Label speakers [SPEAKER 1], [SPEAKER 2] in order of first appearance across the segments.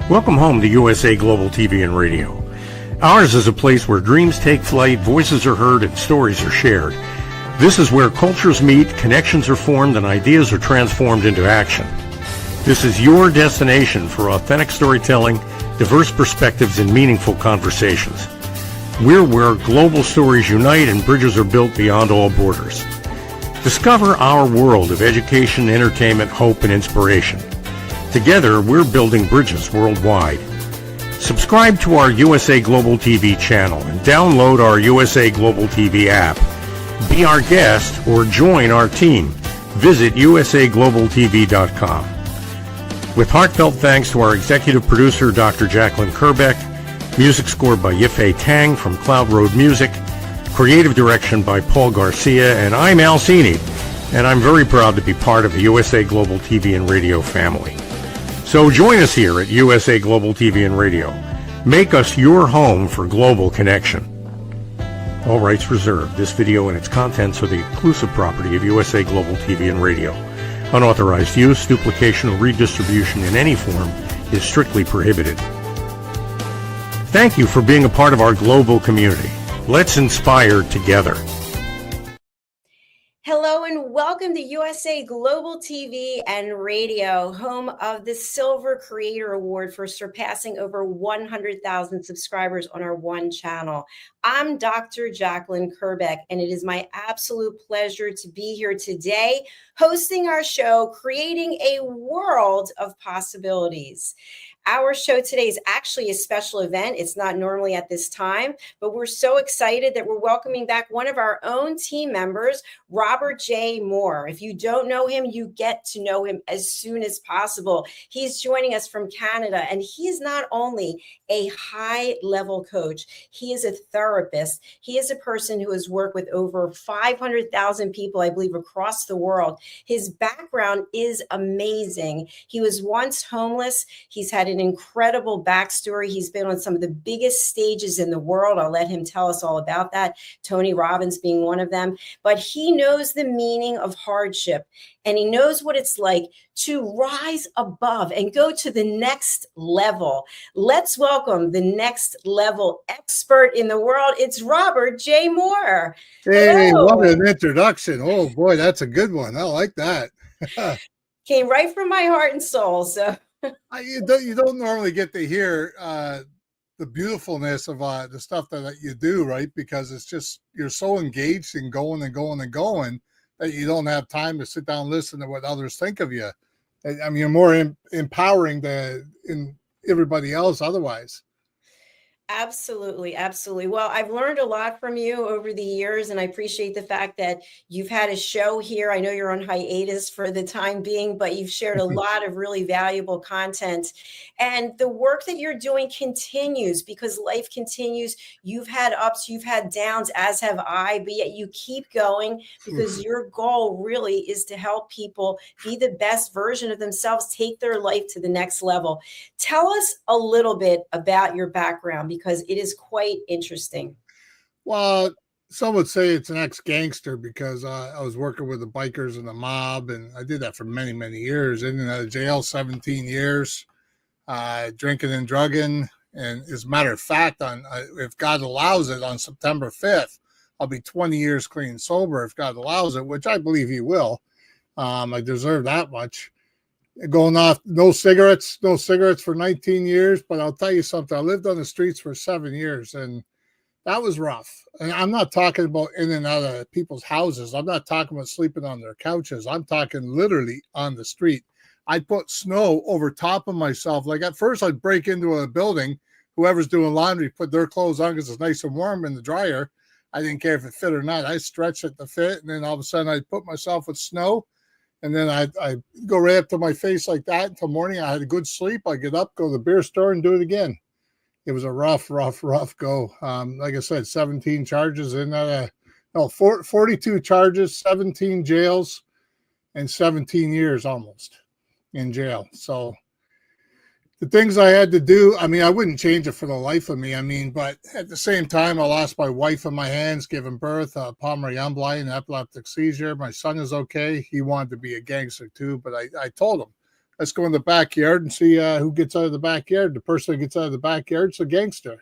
[SPEAKER 1] Welcome home to USA Global TV and Radio. Ours is a place where dreams take flight, voices are heard, and stories are shared. This is where cultures meet, connections are formed, and ideas are transformed into action. This is your destination for authentic storytelling, diverse perspectives, and meaningful conversations. We're where global stories unite and bridges are built beyond all borders. Discover our world of education, entertainment, hope, and inspiration. Together, we're building bridges worldwide. Subscribe to our USA Global TV channel and download our USA Global TV app. Be our guest or join our team. Visit usaglobaltv.com. With heartfelt thanks to our executive producer, Dr. Jacalyn Kerbeck, music scored by Yifei Tang from Cloud Road Music, creative direction by Paul Garcia, and I'm Al Cini, and I'm very proud to be part of the USA Global TV and Radio family. So join us here at USA Global TV and Radio. Make us your home for global connection. All rights reserved. This video and its contents are the exclusive property of USA Global TV and Radio. Unauthorized use, duplication, or redistribution in any form is strictly prohibited. Thank you for being a part of our global community. Let's inspire together.
[SPEAKER 2] Hello and welcome to USA Global TV and Radio, home of the Silver Creator Award for surpassing over 100,000 subscribers on our one channel. I'm Dr. Jacalyn Kerbeck, and it is my absolute pleasure to be here today, hosting our show, Creating a World of Possibilities. Our show today is actually a special event. It's not normally at this time, but we're so excited that we're welcoming back one of our own team members, Robert J. Moore. If you don't know him, you get to know him as soon as possible. He's joining us from Canada, and he's not only a high-level coach, he is a therapist. He is a person who has worked with over 500,000 people, I believe, across the world. His background is amazing. He was once homeless. He's had an incredible backstory. He's been on some of the biggest stages in the world. I'll let him tell us all about that, Tony Robbins being one of them. But he knows the meaning of hardship, and he knows what it's like to rise above and go to the next level. Let's welcome the next level expert in the world. It's Robert J. Moore.
[SPEAKER 3] Hey,
[SPEAKER 2] Hello.
[SPEAKER 3] what an introduction. Oh boy, that's a good one. I like that.
[SPEAKER 2] Came right from my heart and soul. So
[SPEAKER 3] You don't normally get to hear the beautifulness of the stuff that you do, right? Because it's just, you're so engaged in going and going and going that you don't have time to sit down and listen to what others think of you. I mean, you're more empowering in everybody else otherwise.
[SPEAKER 2] absolutely, absolutely. Well, I've learned a lot from you over the years, and I appreciate the fact that you've had a show here. I know you're on hiatus for the time being, but you've shared a lot of really valuable content. And the work that you're doing continues because life continues. You've had ups, you've had downs, as have I, but yet you keep going because your goal really is to help people be the best version of themselves, take their life to the next level. Tell us a little bit about your background, because it is quite interesting.
[SPEAKER 3] Well, some would say it's an ex-gangster because I was working with the bikers and the mob, and I did that for many, many years. In and out of jail, 17 years, drinking and drugging. And as a matter of fact, if God allows it, on September 5th, I'll be 20 years clean and sober if God allows it, which I believe he will. I deserve that much. Going off, no cigarettes for 19 years. But I'll tell you something, I lived on the streets for 7 years, and that was rough. And I'm not talking about in and out of people's houses. I'm not talking about sleeping on their couches. I'm talking literally on the street. I'd put snow over top of myself. Like at first I'd break into a building, whoever's doing laundry, put their clothes on because it's nice and warm in the dryer. I didn't care if it fit or not. I stretched it to fit, and then all of a sudden I'd put myself with snow. And then I go right up to my face like that until morning. I had a good sleep. I get up, go to the beer store, and do it again. It was a rough go. Like I said, 17 charges in that. 42 charges, 17 jails, and 17 years almost in jail. So the things I had to do, I mean, I wouldn't change it for the life of me. I mean, but at the same time, I lost my wife in my hands, giving birth, pulmonary embolism, and epileptic seizure. My son is okay. He wanted to be a gangster too, but I told him, let's go in the backyard and see who gets out of the backyard. The person that gets out of the backyard is a gangster.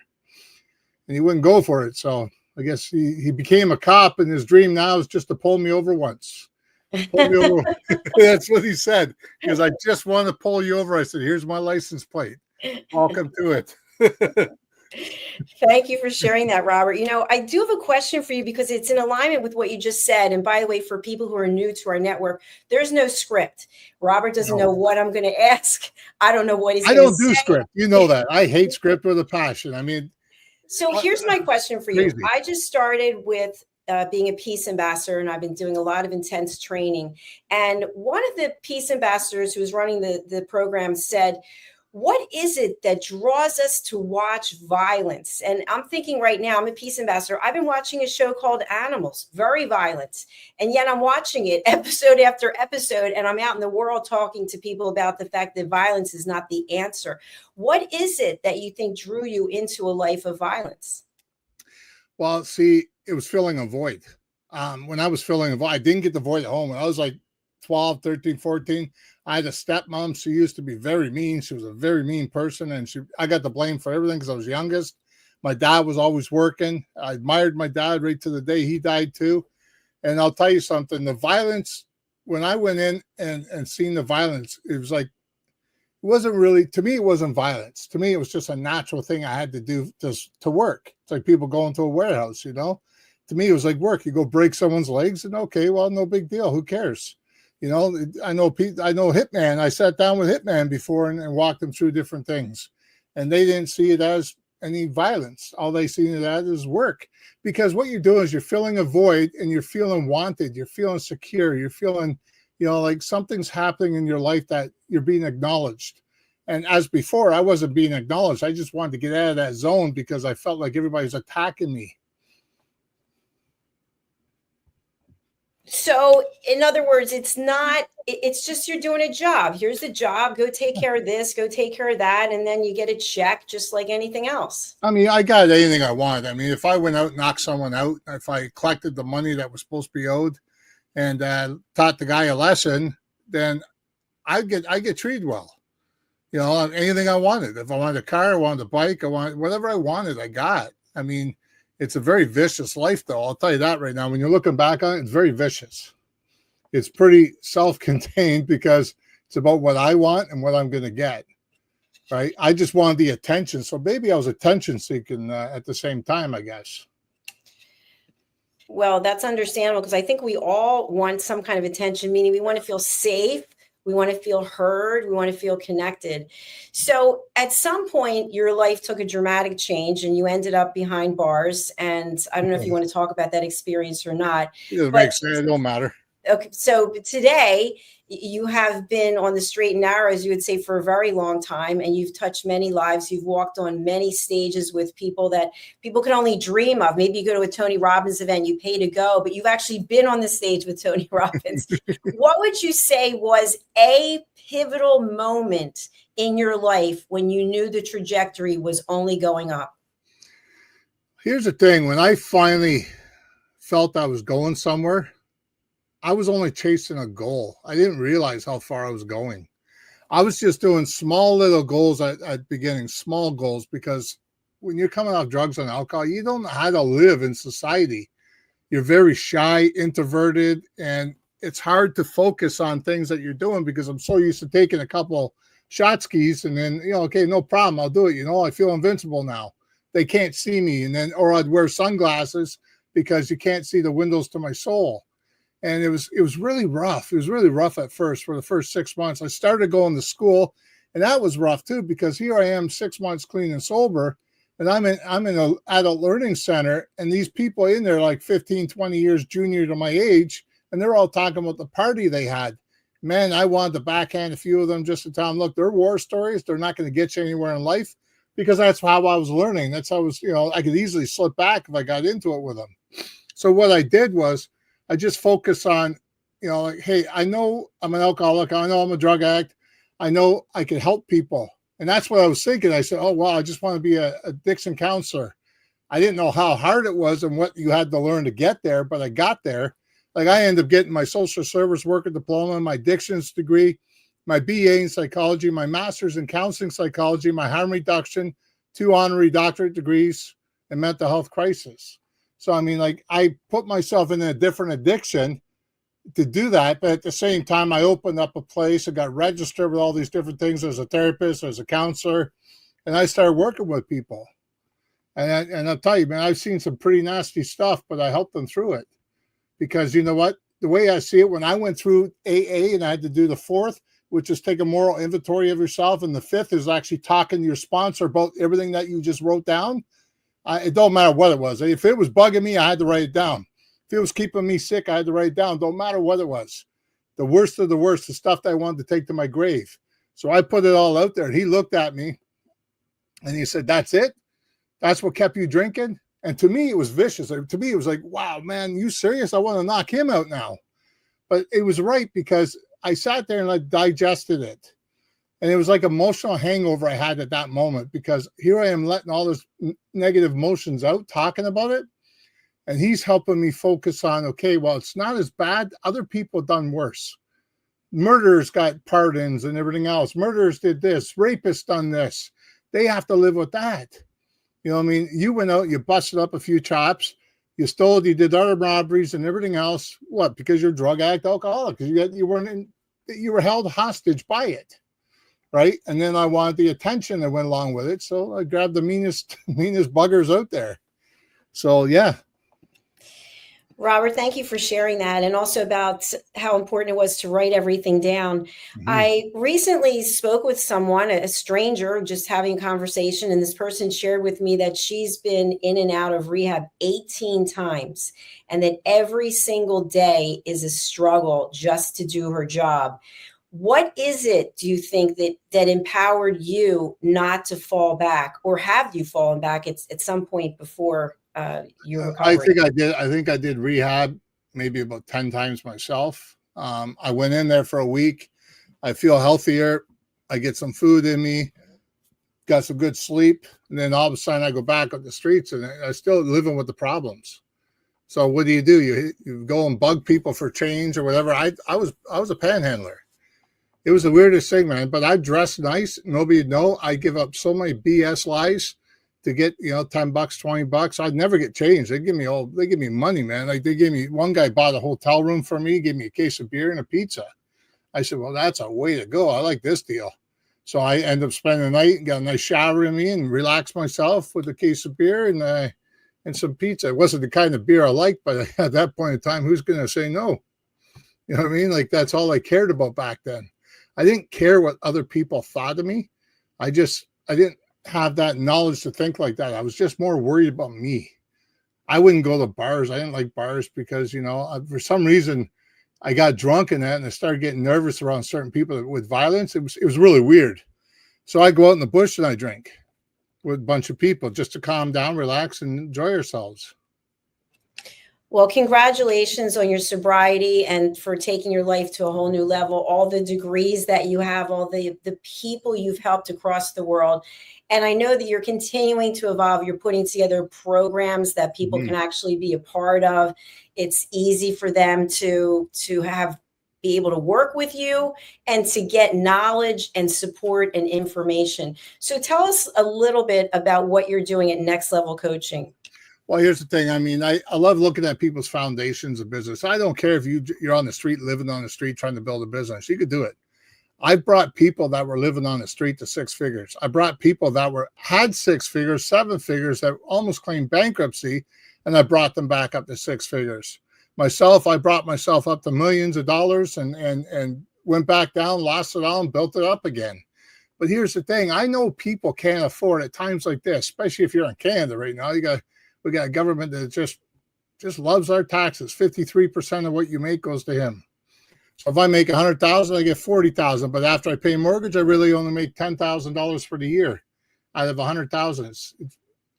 [SPEAKER 3] And he wouldn't go for it. So I guess he became a cop, and his dream now is just to pull me over once. Pull me over. That's what he said. Because I just want to pull you over. I said, here's my license plate. Welcome to it.
[SPEAKER 2] Thank you for sharing that, Robert. You know, I do have a question for you because it's in alignment with what you just said. And by the way, for people who are new to our network, there's no script. Robert doesn't know what I'm going to ask. I don't know what he's going to say.
[SPEAKER 3] I don't do script. You know that. I hate script with a passion. I mean,
[SPEAKER 2] so here's my question for you.
[SPEAKER 3] Crazy.
[SPEAKER 2] I just started with being a peace ambassador, and I've been doing a lot of intense training. And one of the peace ambassadors who was running the program said, what is it that draws us to watch violence? And I'm thinking right now, I'm a peace ambassador. I've been watching a show called Animals, very violent. And yet I'm watching it episode after episode, and I'm out in the world talking to people about the fact that violence is not the answer. What is it that you think drew you into a life of violence?
[SPEAKER 3] Well, see, it was filling a void. When I was filling a void, I didn't get the void at home. When I was like 12, 13, 14, I had a stepmom. She used to be very mean. She was a very mean person, and I got the blame for everything because I was youngest. My dad was always working. I admired my dad right to the day he died too. And I'll tell you something, the violence, when I went in and seen the violence, it was like, it wasn't really, to me, it wasn't violence. To me, it was just a natural thing I had to do to work. It's like people going to a warehouse, you know? To me, it was like work. You go break someone's legs and okay, well, no big deal. Who cares? You know, I know Hitman. I sat down with Hitman before and walked them through different things. And they didn't see it as any violence. All they see it as is work. Because what you're doing is you're filling a void and you're feeling wanted. You're feeling secure. You're feeling, you know, like something's happening in your life that you're being acknowledged. And as before, I wasn't being acknowledged. I just wanted to get out of that zone because I felt like everybody's attacking me.
[SPEAKER 2] So, in other words, it's just you're doing a job. Here's the job. Go take care of this, go take care of that. And then you get a check just like anything else.
[SPEAKER 3] I mean, I got anything I wanted. I mean, if I went out and knocked someone out, if I collected the money that was supposed to be owed and taught the guy a lesson, then I get treated well. You know, anything I wanted. If I wanted a car, I wanted a bike, I wanted whatever I wanted, I got. I mean, it's a very vicious life, though. I'll tell you that right now. When you're looking back on it, it's very vicious. It's pretty self-contained because it's about what I want and what I'm going to get, right? I just wanted the attention. So maybe I was attention-seeking at the same time, I guess.
[SPEAKER 2] Well, that's understandable because I think we all want some kind of attention, meaning we want to feel safe. We want to feel heard. We want to feel connected. So at some point, your life took a dramatic change and you ended up behind bars. And I don't know if you want to talk about that experience or not.
[SPEAKER 3] It don't matter.
[SPEAKER 2] Okay, so today you have been on the straight and narrow, as you would say, for a very long time, and you've touched many lives. You've walked on many stages with people that people can only dream of. Maybe you go to a Tony Robbins event, you pay to go, but you've actually been on the stage with Tony Robbins. What would you say was a pivotal moment in your life when you knew the trajectory was only going up?
[SPEAKER 3] Here's the thing. When I finally felt I was going somewhere, I was only chasing a goal. I didn't realize how far I was going. I was just doing small little goals at beginning, small goals, because when you're coming off drugs and alcohol, you don't know how to live in society. You're very shy, introverted, and it's hard to focus on things that you're doing because I'm so used to taking a couple shot skis and then, okay, no problem, I'll do it. I feel invincible now. They can't see me. And then, or I'd wear sunglasses because you can't see the windows to my soul. And it was really rough. It was really rough at first for the first 6 months. I started going to school, and that was rough too, because here I am 6 months clean and sober, and I'm in an adult learning center, and these people in there like 15, 20 years junior to my age, and they're all talking about the party they had. Man, I wanted to backhand a few of them just to tell them, look, they're war stories. They're not going to get you anywhere in life, because that's how I was learning. That's how I was, I could easily slip back if I got into it with them. So what I did was, I just focus on, like, hey, I know I'm an alcoholic. I know I'm a drug addict. I know I can help people. And that's what I was thinking. I said, oh, wow, I just want to be a addiction counselor. I didn't know how hard it was and what you had to learn to get there, but I got there. Like, I ended up getting my social service worker diploma, my addictions degree, my BA in psychology, my master's in counseling psychology, my harm reduction, 2 honorary doctorate degrees in mental health crisis. So, I mean, like, I put myself in a different addiction to do that. But at the same time, I opened up a place and got registered with all these different things as a therapist, as a counselor, and I started working with people. And I'll tell you, man, I've seen some pretty nasty stuff, but I helped them through it. Because you know what? The way I see it, when I went through AA and I had to do the 4th, which is take a moral inventory of yourself, and the 5th is actually talking to your sponsor about everything that you just wrote down. It don't matter what it was. If it was bugging me, I had to write it down. If it was keeping me sick, I had to write it down. Don't matter what it was. The worst of the worst, the stuff that I wanted to take to my grave. So I put it all out there, and he looked at me, and he said, "That's it? That's what kept you drinking?" And to me, it was vicious. To me, it was like, wow, man, you serious? I want to knock him out now. But it was right, because I sat there and I digested it. And it was like emotional hangover I had at that moment, because here I am letting all this negative emotions out, talking about it. And he's helping me focus on, okay, well, it's not as bad. Other people have done worse. Murderers got pardons and everything else. Murderers did this. Rapists done this. They have to live with that. You know what I mean? You went out, you busted up a few chops, you stole, you did other robberies and everything else. What? Because you're a drug addict, alcoholic. Because you were held hostage by it, right? And then I wanted the attention that went along with it, so I grabbed the meanest buggers out there. So yeah.
[SPEAKER 2] Robert, thank you for sharing that, and also about how important it was to write everything down. Mm-hmm. I recently spoke with someone, a stranger, just having a conversation, and this person shared with me that she's been in and out of rehab 18 times, and that every single day is a struggle just to do her job. What is it, do you think, that empowered you not to fall back, or have you fallen back at some point before your recovery?
[SPEAKER 3] I think I did rehab maybe about 10 times myself. I went in there for a week. I feel healthier. I get some food in me, got some good sleep. And then all of a sudden I go back on the streets and I still living with the problems. So what do? You go and bug people for change or whatever. I was a panhandler. It was the weirdest thing, man, but I dressed nice. Nobody'd know. I give up so many BS lies to get, $10, $20. I'd never get changed. They give me money, man. Like, they gave me, one guy bought a hotel room for me, gave me a case of beer and a pizza. I said, well, that's a way to go. I like this deal. So I ended up spending the night and got a nice shower in me and relaxed myself with a case of beer and some pizza. It wasn't the kind of beer I liked, but at that point in time, who's going to say no? You know what I mean? Like, that's all I cared about back then. I didn't care what other people thought of me. I didn't have that knowledge to think like that. I was just more worried about me. I wouldn't go to bars. I didn't like bars because, for some reason I got drunk in that and I started getting nervous around certain people with violence. It was really weird. So I go out in the bush and I drink with a bunch of people just to calm down, relax, and enjoy ourselves.
[SPEAKER 2] Well, congratulations on your sobriety and for taking your life to a whole new level, all the degrees that you have, all the people you've helped across the world. And I know that you're continuing to evolve. You're putting together programs that people can actually be a part of. It's easy for them to be able to work with you and to get knowledge and support and information. So tell us a little bit about what you're doing at Next Level Coaching.
[SPEAKER 3] Well, here's the thing. I mean, I love looking at people's foundations of business. I don't care if you're on the street, living on the street, trying to build a business. You could do it. I brought people that were living on the street to 6 figures. I brought people that had 6 figures, 7 figures, that almost claimed bankruptcy, and I brought them back up to 6 figures. I brought myself up to millions of dollars and went back down, lost it all, and built it up again. But here's the thing. I know people can't afford at times like this, especially if you're in Canada right now. We got a government that just loves our taxes. 53% of what you make goes to him. So if I make $100,000, I get $40,000. But after I pay mortgage, I really only make $10,000 for the year out of $100,000.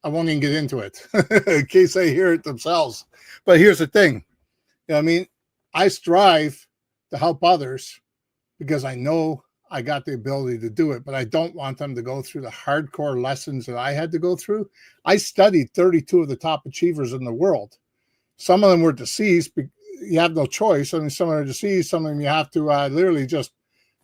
[SPEAKER 3] I won't even get into it in case they hear it themselves. But here's the thing. I mean, I strive to help others because I know I got the ability to do it, but I don't want them to go through the hardcore lessons that I had to go through. I studied 32 of the top achievers in the world. Some of them were deceased. You have no choice. I mean, some of them are deceased. Some of them you have to literally just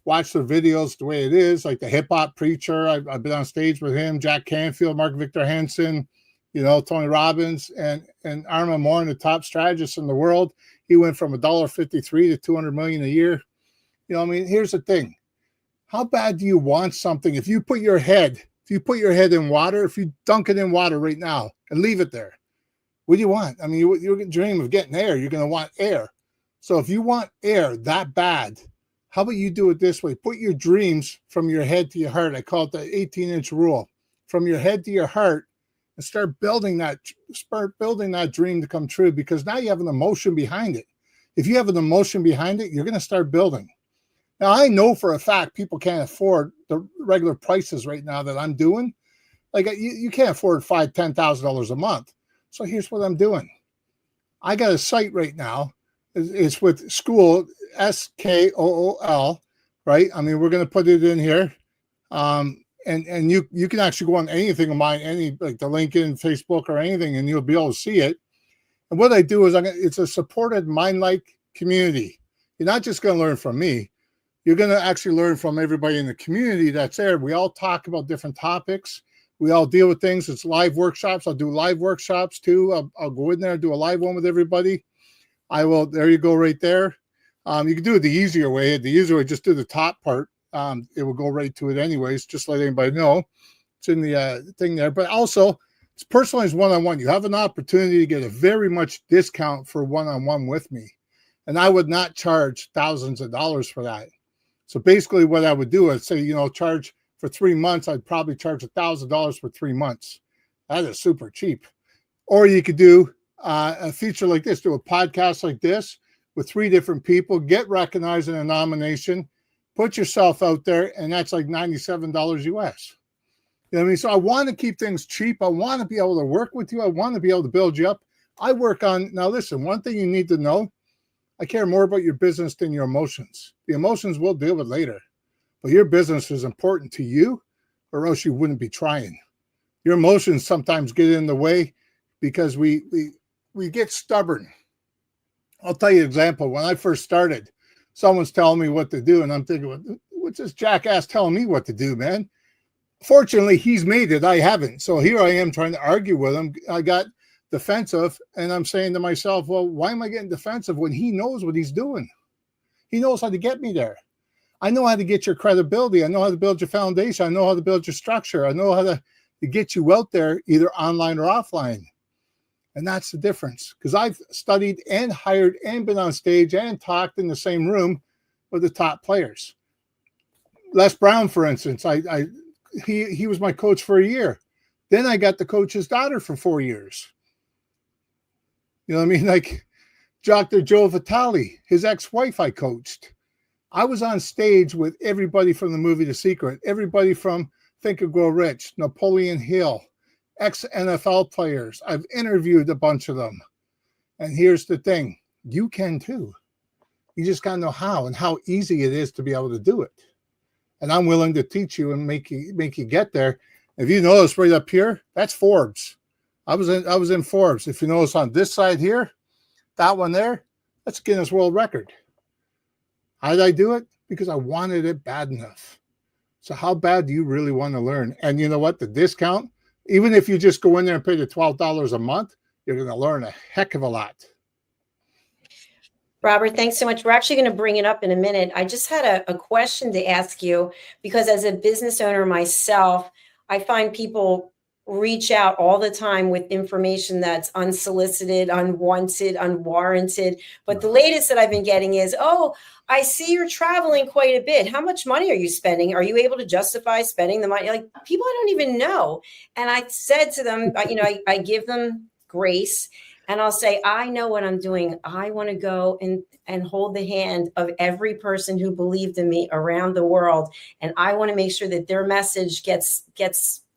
[SPEAKER 3] watch their videos the way it is, like the hip hop preacher. I've been on stage with him, Jack Canfield, Mark Victor Hansen, Tony Robbins, and Armin Moore, the top strategist in the world. He went from $1.53 to 200 million a year. Here's the thing. How bad do you want something? If you put your head in water, if you dunk it in water right now and leave it there, what do you want? You're going to dream of getting air. You're going to want air. So if you want air that bad, how about you do it this way? Put your dreams from your head to your heart. I call it the 18-inch rule. From your head to your heart, and start building that dream to come true, because now you have an emotion behind it. If you have an emotion behind it, you're going to start building. Now, I know for a fact people can't afford the regular prices right now that I'm doing. Like, you can't afford $5,000, $10,000 a month. So here's what I'm doing. I got a site right now. It's with School, SKOOL, right? We're going to put it in here. And you can actually go on anything of mine, like the LinkedIn, Facebook, or anything, and you'll be able to see it. And what I do is it's a supported mind-like community. You're not just going to learn from me. You're going to actually learn from everybody in the community that's there. We all talk about different topics. We all deal with things. It's live workshops. I'll do live workshops too. I'll go in there and do a live one with everybody. I will. There you go, right there. You can do it the easier way. The easier way, just do the top part. It will go right to it anyways. Just let anybody know it's in the thing there. But also, it's personalized one-on-one. You have an opportunity to get a very much discount for one-on-one with me, and I would not charge thousands of dollars for that. So basically, what I would do is say, charge for 3 months. I'd probably charge $1,000 for 3 months. That is super cheap. Or you could do a feature like this, do a podcast like this with 3 different people, get recognized in a nomination, put yourself out there, and that's like $97 US. So I want to keep things cheap. I want to be able to work with you. I want to be able to build you up. Now listen, one thing you need to know, I care more about your business than your emotions. The emotions we'll deal with later, but your business is important to you, or else you wouldn't be trying. Your emotions sometimes get in the way because we get stubborn. I'll tell you an example. When I first started, someone's telling me what to do, and I'm thinking, what's this jackass telling me what to do, man? Fortunately, he's made it. I haven't. So here I am trying to argue with him. I got defensive, and I'm saying to myself, well, why am I getting defensive when he knows what he's doing? He knows how to get me there. I know how to get your credibility. I know how to build your foundation. I know how to build your structure. I know how to get you out there, either online or offline. And that's the difference, because I've studied and hired and been on stage and talked in the same room with the top players. Les Brown, for instance, he was my coach for a year. Then I got to coach his daughter for 4 years. Like Dr. Joe Vitale, his ex-wife I coached. I was on stage with everybody from the movie The Secret, everybody from Think and Grow Rich, Napoleon Hill, ex-NFL players. I've interviewed a bunch of them. And here's the thing, you can too. You just got to know how, and how easy it is to be able to do it. And I'm willing to teach you and make you get there. If you notice right up here, that's Forbes. I was in Forbes. If you notice on this side here, that one there, that's Guinness World Record. How did I do it? Because I wanted it bad enough. So how bad do you really want to learn? And you know what? The discount, even if you just go in there and pay the $12 a month, you're going to learn a heck of a lot.
[SPEAKER 2] Robert, thanks so much. We're actually going to bring it up in a minute. I just had a question to ask you, because as a business owner myself, I find people reach out all the time with information that's unsolicited, unwanted, unwarranted. But the latest that I've been getting is, oh, I see you're traveling quite a bit. How much money are you spending? Are you able to justify spending the money? Like, people I don't even know. And I said to them, I give them grace. And I'll say, I know what I'm doing. I want to go and hold the hand of every person who believed in me around the world. And I want to make sure that their message gets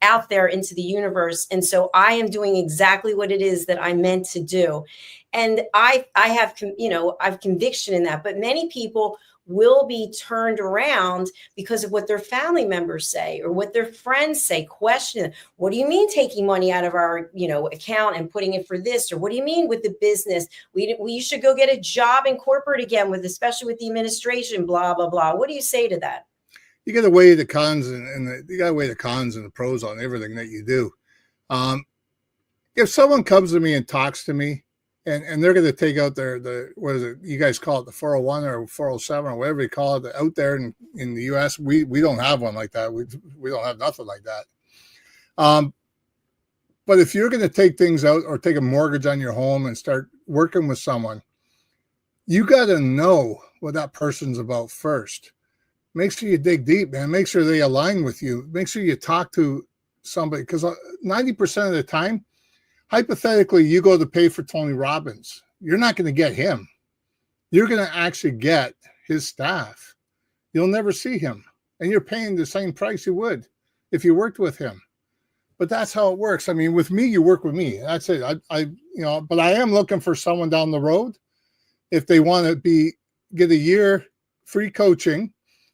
[SPEAKER 2] out there into the universe. And so I am doing exactly what it is that I meant to do. And I have, I've conviction in that. But many people will be turned around because of what their family members say or what their friends say. Question, what do you mean taking money out of our, account and putting it for this? Or what do you mean with the business? We should go get a job in corporate again, especially with the administration, blah, blah, blah. What do you say to that?
[SPEAKER 3] You got to weigh the cons you got to weigh the cons and the pros on everything that you do. If someone comes to me and talks to me, and they're going to take out what is it? You guys call it the 401 or 407 or whatever you call it out there in the U.S. We don't have one like that. We don't have nothing like that. But if you're going to take things out or take a mortgage on your home and start working with someone, you got to know what that person's about first. Make sure you dig deep, man. Make sure they align with you. Make sure you talk to somebody, because 90% of the time, hypothetically, you go to pay for Tony Robbins. You're not going to get him. You're going to actually get his staff. You'll never see him. And you're paying the same price you would if you worked with him. But that's how it works. I mean, with me, you work with me. That's it. But I am looking for someone down the road. If they want to get a year free coaching,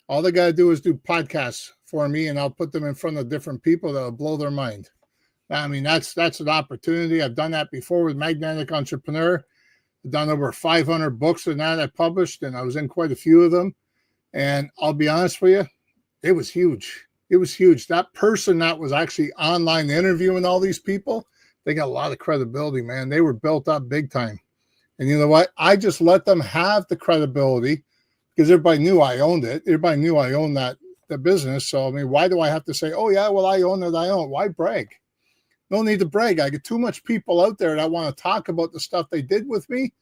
[SPEAKER 3] all they got to do is do podcasts for me, and I'll put them in front of different people that'll blow their mind. I mean, that's an opportunity. I've done that before with Magnetic Entrepreneur. I've done over 500 books and that I published, and I was in quite a few of them. And I'll be honest with you, it was huge. It was huge. That person that was actually online interviewing all these people, they got a lot of credibility, man. They were built up big time. And you know what? I just let them have the credibility because everybody knew I owned it. Everybody knew I owned the business. So, I mean, why do I have to say, oh, yeah, well, I own it. Why brag? No need to brag. I get too much people out there that want to talk about the stuff they did with me.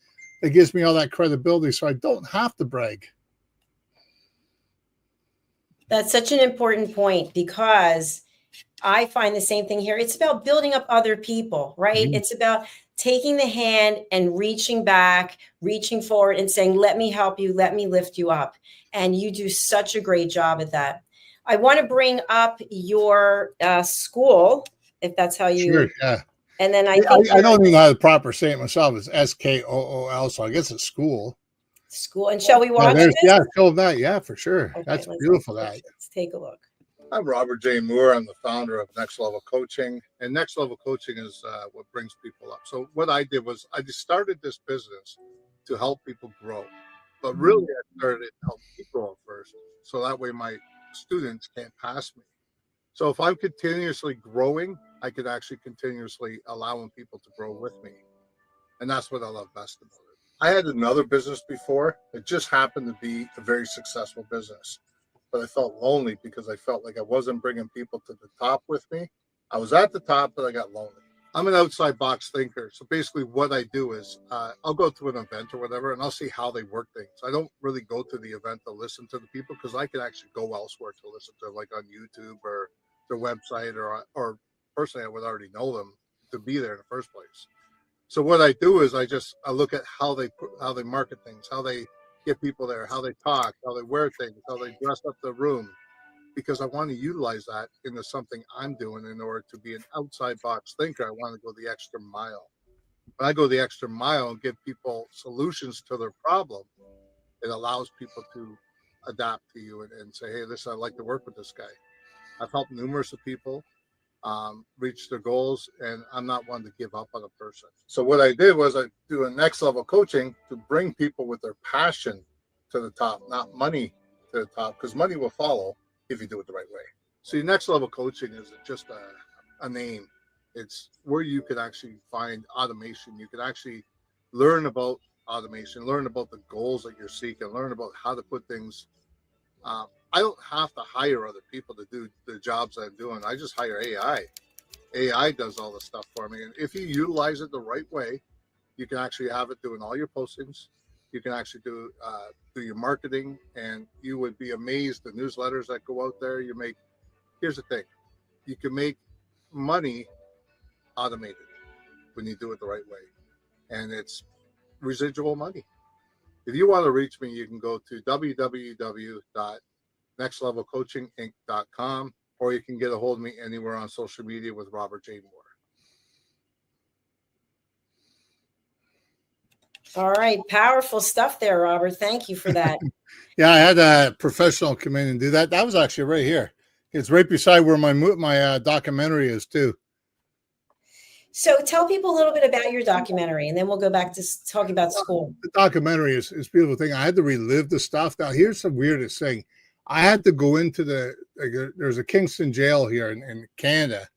[SPEAKER 3] That gives me all that credibility. So I don't have to brag.
[SPEAKER 2] That's such an important point, because I find the same thing here. It's about building up other people, right? Mm-hmm. It's about taking the hand and reaching back, reaching forward and saying, let me help you. Let me lift you up. And you do such a great job at that. I want to bring up your school, if that's how you.
[SPEAKER 3] Sure, yeah.
[SPEAKER 2] And then I
[SPEAKER 3] don't even know how to proper say it myself. It's SKOOL, so I guess it's school.
[SPEAKER 2] School. And shall we watch this?
[SPEAKER 3] Yeah, show that. Yeah, for sure. Okay, that's beautiful. Let's
[SPEAKER 2] take a look.
[SPEAKER 3] I'm Robert J. Moore. I'm the founder of Next Level Coaching, and Next Level Coaching is what brings people up. So what I did was I just started this business to help people grow, but really I started to help people grow first, so that way my students can't pass me. So if I'm continuously growing, I could actually continuously allowing people to grow with me, and that's what I love best about it. I had another business before. It just happened to be a very successful business. But I felt lonely because I felt like I wasn't bringing people to the top with me. I was at the top, but I got lonely. I'm an outside box thinker. So basically what I do is I'll go to an event or whatever, and I'll see how they work things. I don't really go to the event to listen to the people, because I could actually go elsewhere to listen to them, like on YouTube or their website, or personally, I would already know them to be there in the first place. So what I do is I look at how they market things, how they get people there, how they talk, how they wear things, how they dress up the room, because I want to utilize that into something I'm doing in order to be an outside box thinker. I want to go the extra mile. When I go the extra mile and give people solutions to their problem, it allows people to adapt to you and say, hey, I'd like to work with this guy. I've helped numerous of people reach their goals, and I'm not one to give up on a person. So what I did was I do a next level coaching to bring people with their passion to the top, not money to the top, because money will follow if you do it the right way. So your next level coaching is just a name. It's where you could actually find automation. You could actually learn about automation, learn about the goals that you're seeking, learn about how to put things. I don't have to hire other people to do the jobs I'm doing. I just hire AI. AI does all the stuff for me. And if you utilize it the right way, you can actually have it doing all your postings. You can actually do your marketing, and you would be amazed the newsletters that go out there. Here's the thing. You can make money automated when you do it the right way. And it's residual money. If you want to reach me, you can go to www.nextlevelcoachinginc.com, or you can get a hold of me anywhere on social media with Robert J. Moore.
[SPEAKER 2] All right. Powerful stuff there, Robert. Thank you for that.
[SPEAKER 3] Yeah, I had a professional come in and do that. That was actually right here. It's right beside where my documentary is too.
[SPEAKER 2] So tell people a little bit about your documentary, and then we'll go back to talking about school.
[SPEAKER 3] The documentary is a beautiful thing. I had to relive the stuff. Now, here's the weirdest thing. I had to go into there's a Kingston jail here in Canada.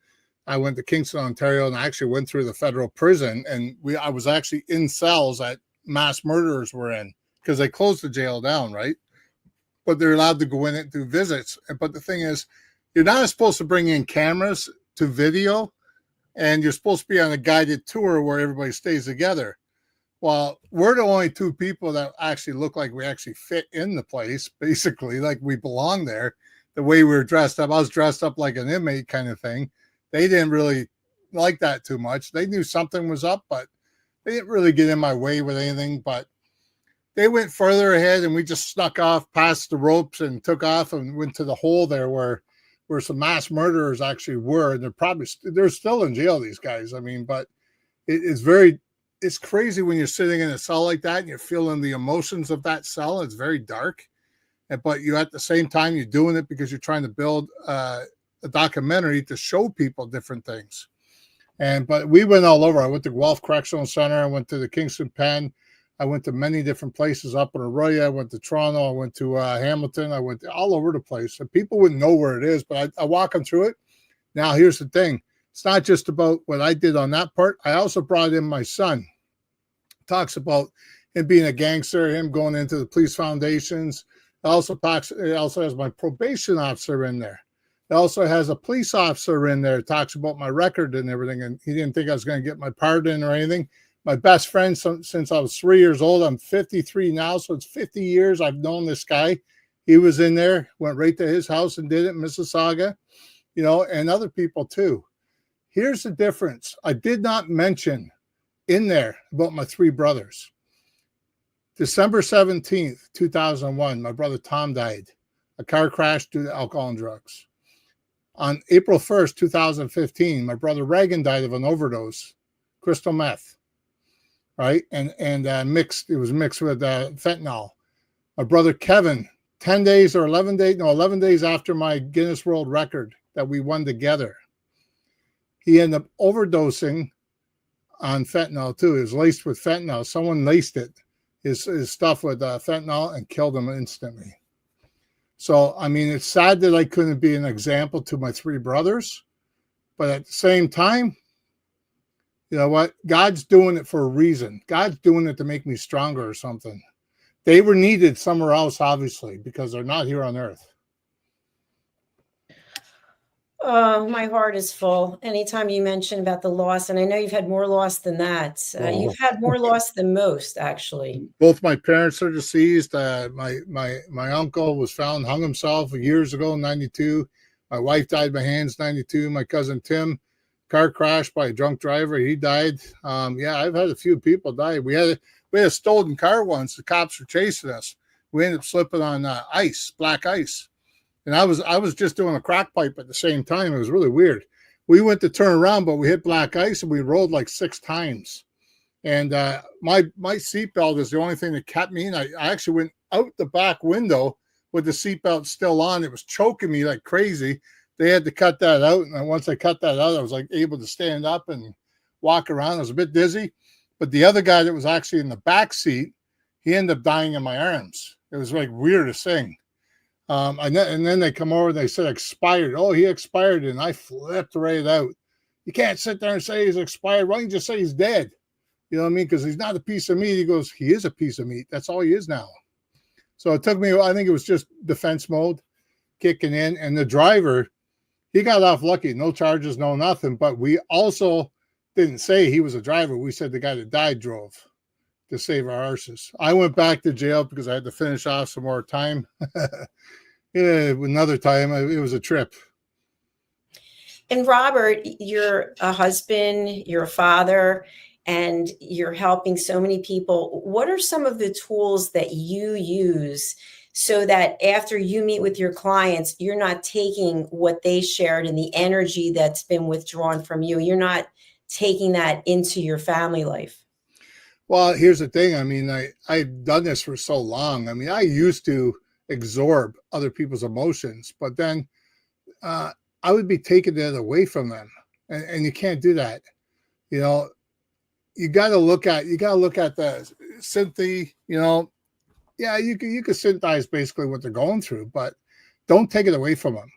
[SPEAKER 3] I went to Kingston, Ontario, and I actually went through the federal prison. And I was actually in cells that mass murderers were in because they closed the jail down, right? But they're allowed to go in and do visits. But the thing is, you're not supposed to bring in cameras to video, and you're supposed to be on a guided tour where everybody stays together. Well, we're the only two people that actually look like we actually fit in the place, basically, like we belong there. The way we were dressed up, I was dressed up like an inmate kind of thing. They didn't really like that too much. They knew something was up, but they didn't really get in my way with anything. But they went further ahead, and we just snuck off past the ropes and took off and went to the hole there where some mass murderers actually were. And they're still in jail, these guys. I mean, but it's crazy when you're sitting in a cell like that and you're feeling the emotions of that cell. It's very dark, but you at the same time, you're doing it because you're trying to build a documentary to show people different things. But we went all over. I went to Guelph Correctional Center. I went to the Kingston Pen. I went to many different places up in Arroyo. I went to Toronto. I went to Hamilton. I went all over the place. And people wouldn't know where it is, but I walk them through it. Now, here's the thing. It's not just about what I did on that part. I also brought in my son. Talks about him being a gangster, him going into the police foundations. It also has my probation officer in there. It also has a police officer in there. It talks about my record and everything. And he didn't think I was going to get my pardon or anything. My best friend since I was 3 years old. I'm 53 now, so it's 50 years I've known this guy. He was in there, went right to his house and did it in Mississauga, and other people too. Here's the difference. I did not mention in there about my three brothers. December 17th, 2001, my brother Tom died. A car crash due to alcohol and drugs. On April 1st, 2015, my brother Reagan died of an overdose, crystal meth. Right, and it was mixed with fentanyl. My brother Kevin, 11 days after my Guinness World Record that we won together, he ended up overdosing on fentanyl too. It was laced with fentanyl. Someone laced his stuff with fentanyl and killed him instantly. So, I mean, it's sad that I couldn't be an example to my three brothers, but at the same time, you know what? God's doing it for a reason. God's doing it to make me stronger or something. They were needed somewhere else, obviously, because they're not here on earth.
[SPEAKER 2] Oh, my heart is full. Anytime you mention about the loss, and I know you've had more loss than that. You've had more loss than most, actually.
[SPEAKER 3] Both my parents are deceased. My uncle was found, hung himself years ago, 92. My wife died by hands, 92. My cousin Tim, car crash by a drunk driver. He died. I've had a few people die. We had a stolen car once. The cops were chasing us. We ended up slipping on black ice. And I was just doing a crack pipe at the same time. It was really weird. We went to turn around, but we hit black ice and we rolled like 6 times. And my seatbelt is the only thing that kept me. And I actually went out the back window with the seatbelt still on. It was choking me like crazy. They had to cut that out. And once I cut that out, I was like able to stand up and walk around. I was a bit dizzy. But the other guy that was actually in the back seat, he ended up dying in my arms. It was like weirdest thing. And then they come over and they said expired. Oh, he expired. And I flipped right out. You can't sit there and say he's expired. Why don't you just say he's dead? You know what I mean? Because he's not a piece of meat. He goes, he is a piece of meat. That's all he is now. So it took me, I think it was just defense mode kicking in. And the driver, he got off lucky. No charges, no nothing. But we also didn't say he was a driver. We said the guy that died drove to save our arses. I went back to jail because I had to finish off some more time. Another time, it was a trip.
[SPEAKER 2] And Robert, you're a husband, you're a father, and you're helping so many people. What are some of the tools that you use so that after you meet with your clients, you're not taking what they shared and the energy that's been withdrawn from you? You're not taking that into your family life?
[SPEAKER 3] Well, here's the thing. I mean, I've done this for so long. I mean, I used to absorb other people's emotions, but then I would be taking it away from them, and you can't do that. You know, you got to look at the sympathy. You know, yeah, you can sympathize basically what they're going through, but don't take it away from them.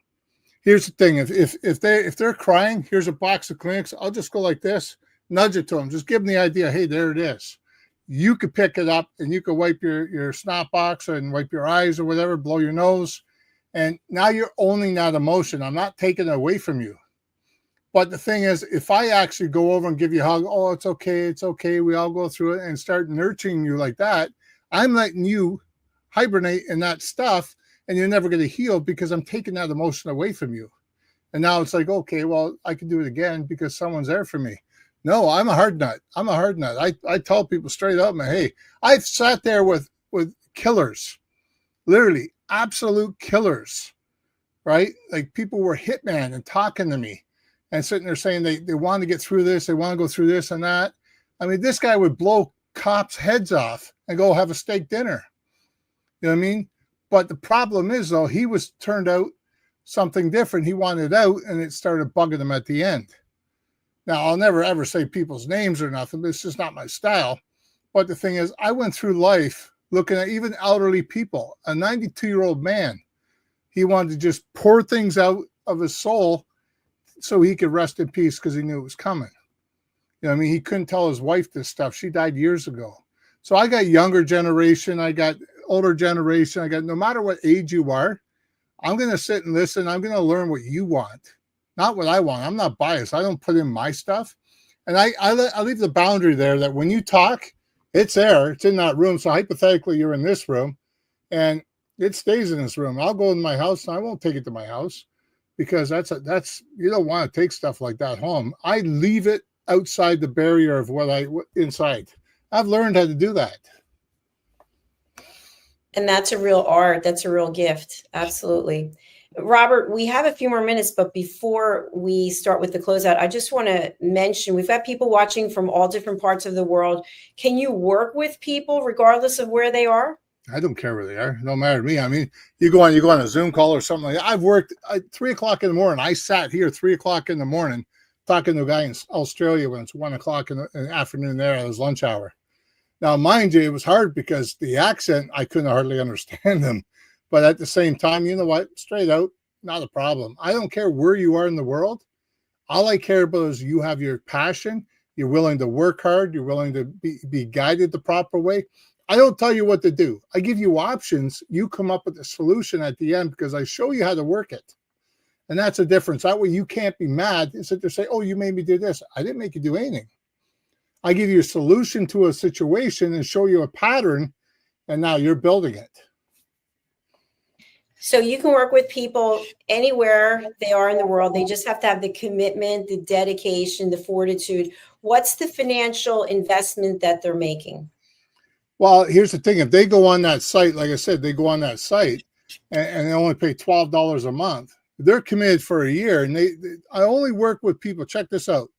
[SPEAKER 3] Here's the thing: if they're crying, here's a box of Kleenex. I'll just go like this, nudge it to them, just give them the idea. Hey, there it is. You could pick it up and you could wipe your snot box and wipe your eyes or whatever, blow your nose, and now you're owning that emotion. I'm not taking it away from you. But the thing is, if I actually go over and give you a hug, oh, it's okay, we all go through it, and start nurturing you like that, I'm letting you hibernate in that stuff, and you're never going to heal because I'm taking that emotion away from you. And now it's like, okay, well, I can do it again because someone's there for me. No, I'm a hard nut. I tell people straight up, hey, I've sat there with killers, literally absolute killers, right? Like people were hitman and talking to me and sitting there saying they want to get through this, they want to go through this and that. I mean, this guy would blow cops' heads off and go have a steak dinner. You know what I mean? But the problem is, though, he was turned out something different. He wanted out, and it started bugging him at the end. Now, I'll never, ever say people's names or nothing, but it's just not my style. But the thing is, I went through life looking at even elderly people. A 92-year-old man, he wanted to just pour things out of his soul so he could rest in peace because he knew it was coming. You know what I mean? He couldn't tell his wife this stuff. She died years ago. So I got younger generation. I got older generation. I got, no matter what age you are, I'm going to sit and listen. I'm going to learn what you want, not what I want. I'm not biased. I don't put in my stuff. And I leave the boundary there that when you talk, it's there. It's in that room. So hypothetically, you're in this room and it stays in this room. I'll go in my house and I won't take it to my house because that's you don't want to take stuff like that home. I leave it outside the barrier of inside. I've learned how to do that.
[SPEAKER 2] And that's a real art. That's a real gift. Absolutely. Robert, we have a few more minutes, but before we start with the closeout, I just want to mention we've got people watching from all different parts of the world. Can you work with people regardless of where they are?
[SPEAKER 3] I don't care where they are. No matter to me. I mean, you go on a Zoom call or something like that. I've worked at 3 o'clock in the morning. I sat here 3 o'clock in the morning talking to a guy in Australia when it's 1 o'clock in the afternoon there at his lunch hour. Now, mind you, it was hard because the accent, I couldn't hardly understand them. But at the same time, you know what? Straight out, not a problem. I don't care where you are in the world. All I care about is you have your passion. You're willing to work hard. You're willing to be guided the proper way. I don't tell you what to do. I give you options. You come up with a solution at the end because I show you how to work it. And that's the difference. That way you can't be mad and sit there and say, oh, you made me do this. I didn't make you do anything. I give you a solution to a situation and show you a pattern, and now you're building it.
[SPEAKER 2] So you can work with people anywhere they are in the world. They just have to have the commitment, the dedication, the fortitude. What's the financial investment that they're making?
[SPEAKER 3] Well, here's the thing. If they go on that site, like I said, they go on that site and they only pay $12 a month. They're committed for a year. And I only work with people. Check this out.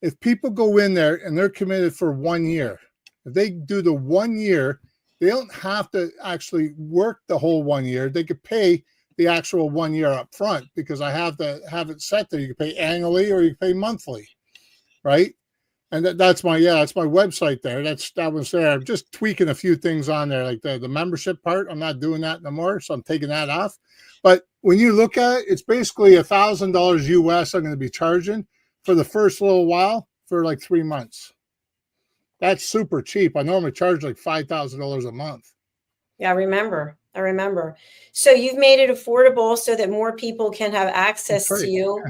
[SPEAKER 3] If people go in there and they're committed for 1 year, if they do the 1 year, they don't have to actually work the whole 1 year. They could pay the actual 1 year up front because I have it set there. You can pay annually or you can pay monthly, right? And that's my website there. That one's there. I'm just tweaking a few things on there, like the membership part. I'm not doing that no more, so I'm taking that off. But when you look at it, it's basically $1,000 US I'm going to be charging for the first little while for like 3 months. That's super cheap. I normally charge like $5,000 a month.
[SPEAKER 2] Yeah, I remember. So you've made it affordable so that more people can have access to you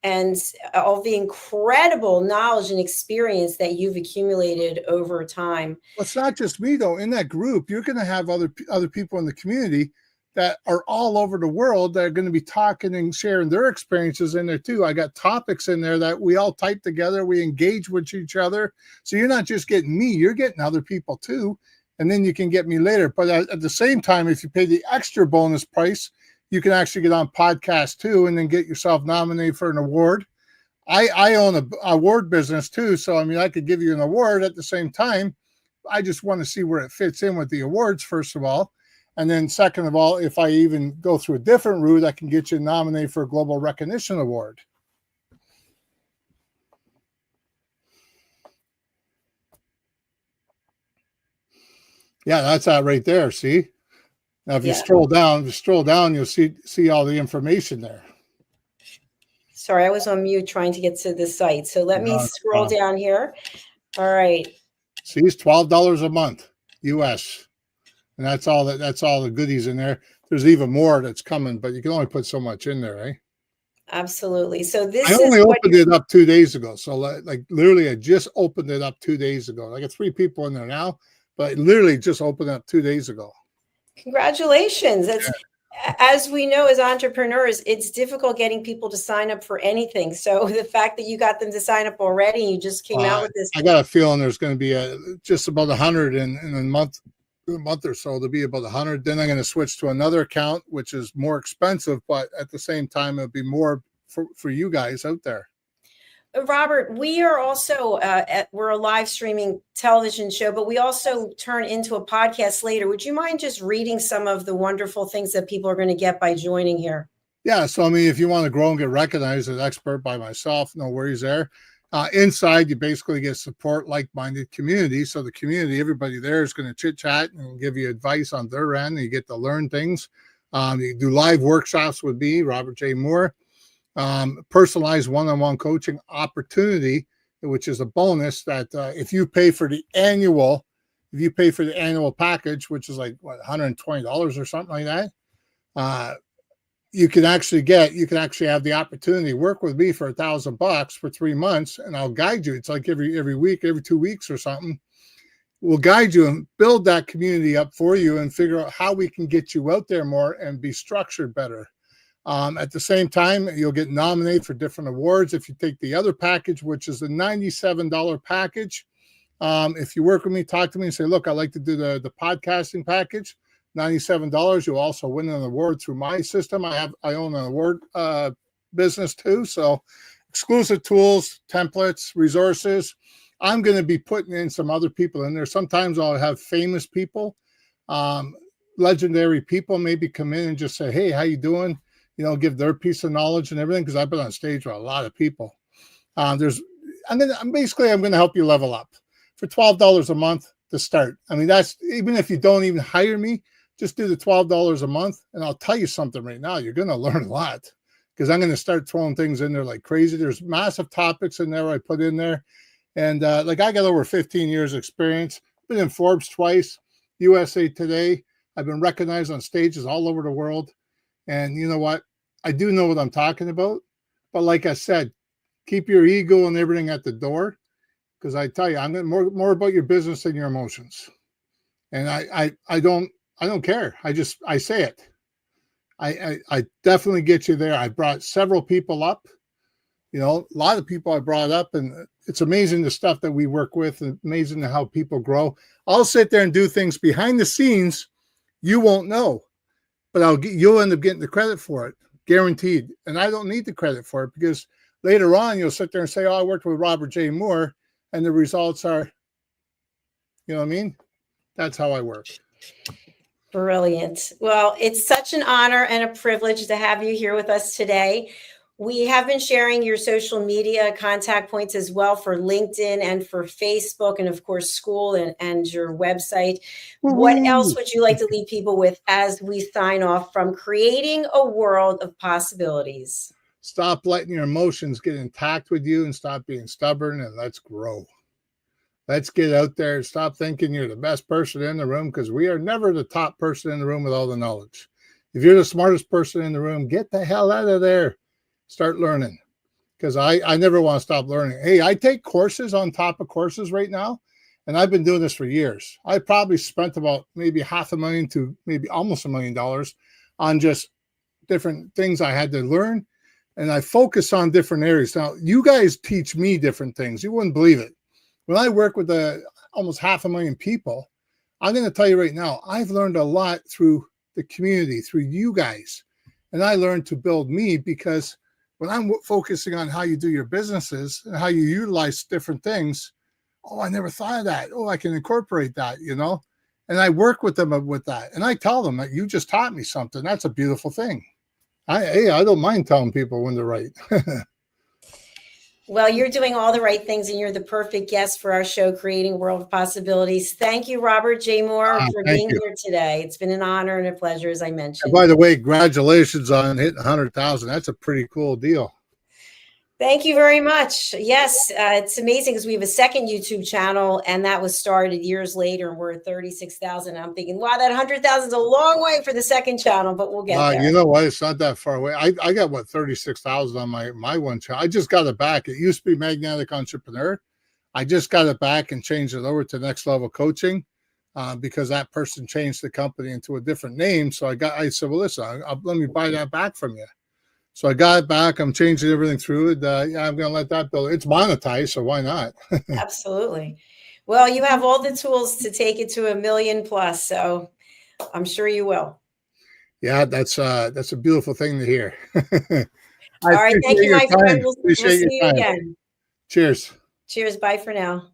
[SPEAKER 2] and all the incredible knowledge and experience that you've accumulated over time.
[SPEAKER 3] Well, it's not just me, though. In that group, you're going to have other people in the community that are all over the world that are going to be talking and sharing their experiences in there too. I got topics in there that we all type together. We engage with each other. So you're not just getting me, you're getting other people too. And then you can get me later. But at the same time, if you pay the extra bonus price, you can actually get on podcast too and then get yourself nominated for an award. I own an award business too. So, I mean, I could give you an award at the same time. I just want to see where it fits in with the awards, first of all. And then second of all, if I even go through a different route, I can get you nominated for a Global Recognition Award. Yeah, that's that right there. See? Now, if you scroll down, you'll see all the information there.
[SPEAKER 2] Sorry, I was on mute trying to get to the site. So let me scroll down here. All right.
[SPEAKER 3] See, it's $12 a month, US. And that's all the goodies in there. There's even more that's coming, but you can only put so much in there, right?
[SPEAKER 2] Absolutely. So
[SPEAKER 3] I only opened it up 2 days ago. So like literally I just opened it up 2 days ago. I got 3 people in there now, but I literally just opened it up 2 days ago.
[SPEAKER 2] Congratulations. That's as we know, as entrepreneurs, it's difficult getting people to sign up for anything. So the fact that you got them to sign up already, and you just came out with this.
[SPEAKER 3] I got a feeling there's going to be just about 100 in a month or so. There'll be about 100. Then I'm going to switch to another account, which is more expensive, but at the same time, it'll be more for you guys out there.
[SPEAKER 2] Robert, we are also we're a live streaming television show, but we also turn into a podcast later. Would you mind just reading some of the wonderful things that people are going to get by joining here?
[SPEAKER 3] Yeah. So, I mean, if you want to grow and get recognized as an expert by myself, no worries there. Inside, you basically get support, like-minded community. So the community, everybody there is going to chit-chat and give you advice on their end. You get to learn things. You do live workshops with me, Robert J. Moore. Personalized one-on-one coaching opportunity, which is a bonus that if you pay for the annual package, which is like what, $120 or something like that, you can actually have the opportunity to work with me for $1,000 for 3 months, and I'll guide you. It's like every week, every 2 weeks or something. We'll guide you and build that community up for you and figure out how we can get you out there more and be structured better. At the same time, you'll get nominated for different awards if you take the other package, which is the $97 package. If you work with me, talk to me and say, look, I'd like to do the podcasting package, $97. You'll also win an award through my system. I own an award business too. So exclusive tools, templates, resources. I'm going to be putting in some other people in there. Sometimes I'll have famous people, legendary people maybe come in and just say, hey, how you doing? Give their piece of knowledge and everything, because I've been on stage with a lot of people. I'm going to help you level up for $12 a month to start. I mean, that's even if you don't even hire me, just do the $12 a month. And I'll tell you something right now, you're going to learn a lot, because I'm going to start throwing things in there like crazy. There's massive topics in there I put in there. And I got over 15 years experience, been in Forbes twice, USA Today. I've been recognized on stages all over the world. And you know what? I do know what I'm talking about. But like I said, keep your ego and everything at the door, because I tell you, I'm more about your business than your emotions. And I don't care. I say it. I definitely get you there. I brought several people up. A lot of people I brought up, and it's amazing the stuff that we work with, and amazing how people grow. I'll sit there and do things behind the scenes you won't know. But you'll end up getting the credit for it, guaranteed. And I don't need the credit for it, because later on you'll sit there and say, oh, I worked with Robert J. Moore, and the results are, you know what I mean? That's how I work.
[SPEAKER 2] Brilliant. Well, it's such an honor and a privilege to have you here with us today. We have been sharing your social media contact points as well for LinkedIn and for Facebook, and of course, school and your website. What else would you like to leave people with as we sign off from creating a world of possibilities?
[SPEAKER 3] Stop letting your emotions get intact with you and stop being stubborn, and let's grow. Let's get out there and stop thinking you're the best person in the room, because we are never the top person in the room with all the knowledge. If you're the smartest person in the room, get the hell out of there. Start learning, because I never want to stop learning. Hey, I take courses on top of courses right now, and I've been doing this for years. I probably spent about maybe $500,000 to maybe almost $1 million on just different things I had to learn, and I focus on different areas. Now, you guys teach me different things. You wouldn't believe it. When I work with almost 500,000 people, I'm going to tell you right now, I've learned a lot through the community, through you guys, and I learned to build me, because when I'm focusing on how you do your businesses and how you utilize different things, oh, I never thought of that. Oh, I can incorporate that, and I work with them with that. And I tell them that you just taught me something. That's a beautiful thing. I don't mind telling people when they're right.
[SPEAKER 2] Well, you're doing all the right things, and you're the perfect guest for our show, Creating a World of Possibilities. Thank you, Robert J. Moore, for being here today. It's been an honor and a pleasure, as I mentioned.
[SPEAKER 3] And by the way, congratulations on hitting 100,000. That's a pretty cool deal.
[SPEAKER 2] Thank you very much. Yes, it's amazing because we have a second YouTube channel, and that was started years later, and we're at 36,000. I'm thinking, wow, that 100,000 is a long way for the second channel, but we'll get there.
[SPEAKER 3] You know what? It's not that far away. I got 36,000 on my one channel. I just got it back. It used to be Magnetic Entrepreneur. I just got it back and changed it over to Next Level Coaching because that person changed the company into a different name. So I said, well, listen, let me buy that back from you. So I got it back. I'm changing everything through it. I'm going to let that build. It's monetized, so why not?
[SPEAKER 2] Absolutely. Well, you have all the tools to take it to 1 million plus, so I'm sure you will.
[SPEAKER 3] Yeah, that's a beautiful thing to hear.
[SPEAKER 2] All right, thank you, my friend. We'll see you again.
[SPEAKER 3] Cheers.
[SPEAKER 2] Cheers. Bye for now.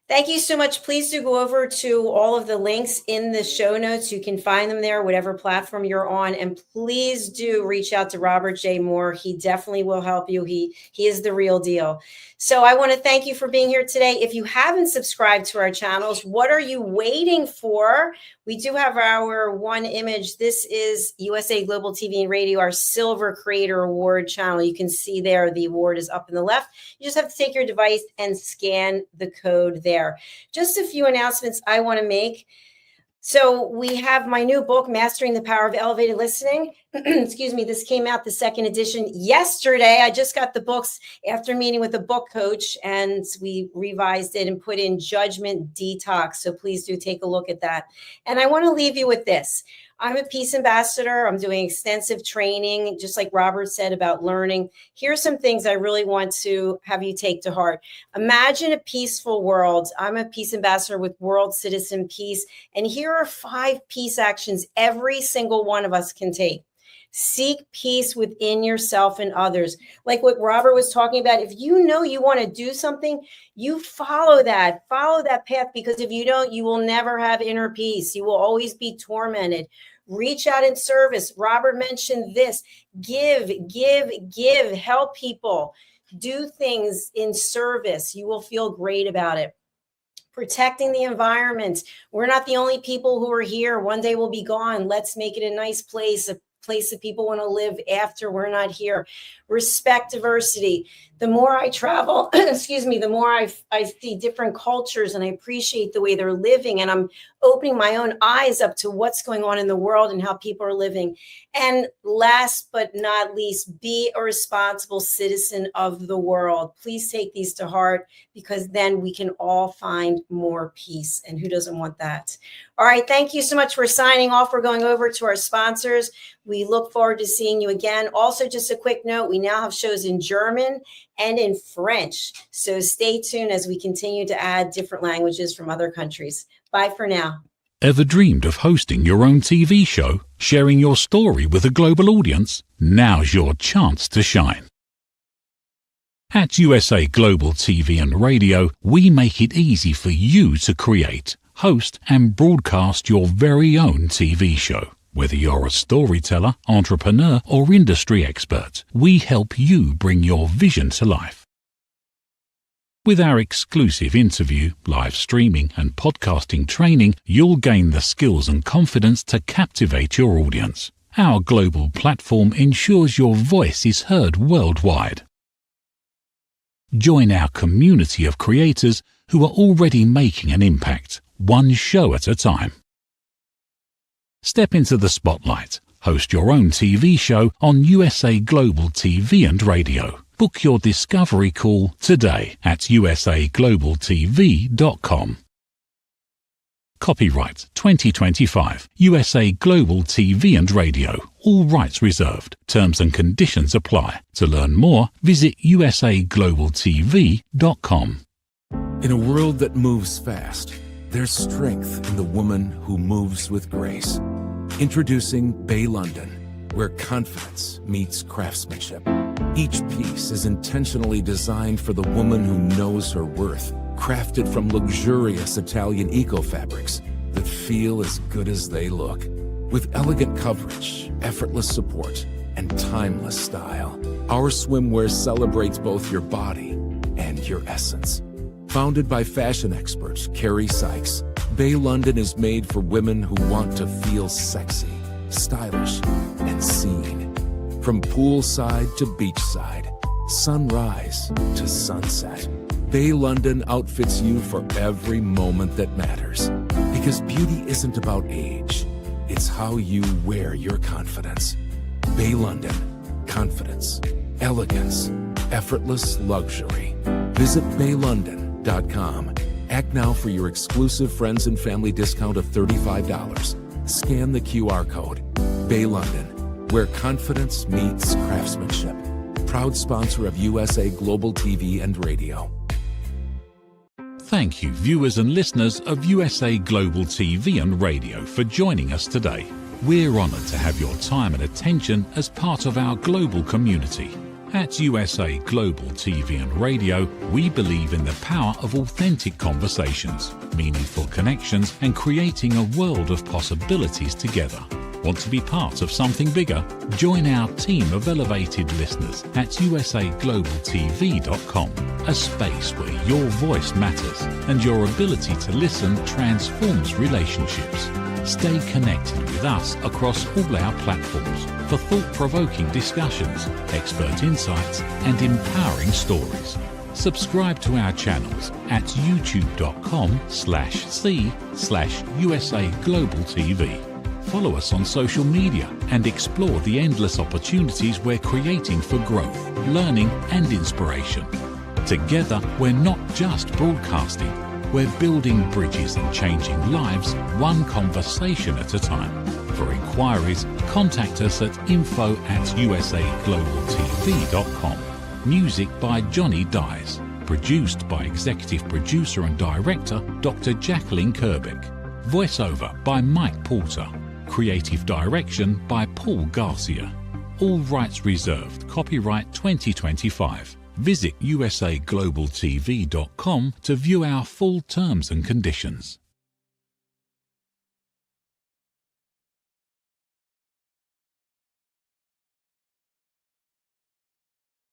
[SPEAKER 2] Thank you so much. Please do go over to all of the links in the show notes. You can find them there, whatever platform you're on. And please do reach out to Robert J. Moore. He definitely will help you. He is the real deal. So I want to thank you for being here today. If you haven't subscribed to our channels, what are you waiting for? We do have our one image. This is USA Global TV and Radio, our Silver Creator Award channel. You can see there the award is up in the left. You just have to take your device and scan the code there. Just a few announcements I want to make. So we have my new book, Mastering the Power of Elevated Listening. Excuse me, this came out, the second edition, yesterday. I just got the books after meeting with a book coach, and we revised it and put in Judgment Detox. So please do take a look at that. And I want to leave you with this. I'm a peace ambassador. I'm doing extensive training, just like Robert said about learning. Here's some things I really want to have you take to heart. Imagine a peaceful world. I'm a peace ambassador with World Citizen Peace. And here are 5 peace actions every single one of us can take. Seek peace within yourself and others. Like what Robert was talking about, if you know you want to do something, you follow that path, because if you don't, you will never have inner peace. You will always be tormented. Reach out in service. Robert mentioned this. Give, help people. Do things in service. You will feel great about it. Protecting the environment. We're not the only people who are here. One day we'll be gone. Let's make it a nice place, a place that people want to live after we're not here. Respect diversity. The more I travel, the more I see different cultures, and I appreciate the way they're living. And I'm opening my own eyes up to what's going on in the world and how people are living. And last but not least, be a responsible citizen of the world. Please take these to heart, because then we can all find more peace. And who doesn't want that? All right. Thank you so much for signing off. We're going over to our sponsors. We look forward to seeing you again. Also, just a quick note, we now have shows in German and in French. So stay tuned as we continue to add different languages from other countries. Bye for now.
[SPEAKER 4] Ever dreamed of hosting your own TV show, sharing your story with a global audience? Now's your chance to shine. At USA Global TV and Radio, we make it easy for you to create, host, and broadcast your very own TV show. Whether you're a storyteller, entrepreneur, or industry expert, we help you bring your vision to life. With our exclusive interview, live streaming, and podcasting training, you'll gain the skills and confidence to captivate your audience. Our global platform ensures your voice is heard worldwide. Join our community of creators who are already making an impact, one show at a time. Step into the spotlight. Host your own TV show on USA Global TV and Radio. Book your discovery call today at usaglobaltv.com. Copyright 2025 USA Global TV and Radio. All rights reserved. Terms and conditions apply. To learn more, visit usaglobaltv.com.
[SPEAKER 5] In a world that moves fast, there's strength in the woman who moves with grace. Introducing Bay London, where confidence meets craftsmanship. Each piece is intentionally designed for the woman who knows her worth, crafted from luxurious Italian eco-fabrics that feel as good as they look. With elegant coverage, effortless support, and timeless style, our swimwear celebrates both your body and your essence. Founded by fashion expert Carrie Sykes, Bay London is made for women who want to feel sexy, stylish, and seen. From poolside to beachside, sunrise to sunset, Bay London outfits you for every moment that matters. Because beauty isn't about age, it's how you wear your confidence. Bay London, confidence, elegance, effortless luxury. Visit baylondon.com. Act now for your exclusive friends and family discount of $35. Scan the QR code. Bay London, where confidence meets craftsmanship. Proud sponsor of USA Global TV and Radio.
[SPEAKER 4] Thank you, viewers and listeners of USA Global TV and Radio, for joining us today. We're honoured to have your time and attention as part of our global community. At USA Global TV and Radio, we believe in the power of authentic conversations, meaningful connections, and creating a world of possibilities together. Want to be part of something bigger? Join our team of elevated listeners at usaglobaltv.com, a space where your voice matters and your ability to listen transforms relationships. Stay connected with us across all our platforms for thought-provoking discussions, expert insights, and empowering stories. Subscribe to our channels at youtube.com/c/USA Global TV. Follow us on social media and explore the endless opportunities we're creating for growth, learning, and inspiration. Together, we're not just broadcasting, we're building bridges and changing lives one conversation at a time. For inquiries, contact us at info@usaglobaltv.com. Music by Johnny Dyes. Produced by Executive Producer and Director Dr. Jacalyn Kerbeck. Voiceover by Mike Porter. Creative Direction by Paul Garcia. All rights reserved. Copyright 2025. Visit usaglobaltv.com to view our full terms and conditions.